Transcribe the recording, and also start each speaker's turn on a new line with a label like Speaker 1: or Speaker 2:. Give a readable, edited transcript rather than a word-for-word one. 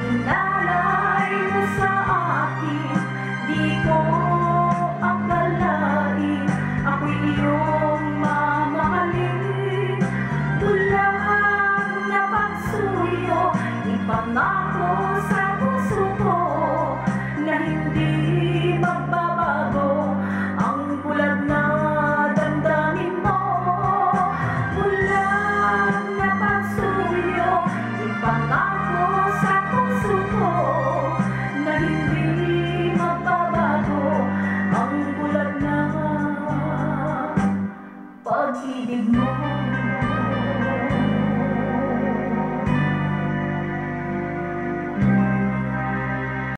Speaker 1: Inalay mo sa akin, di ko akalain ako'y iyong mamahalin. Bulag na pagsuyo, ipangako sa puso ko na hindi magbabago ang bulag na damdamin mo. Bulag na pagsuyo, ipangako sa puso ko na hindi magbabago ang bulag na pag-ibig mo.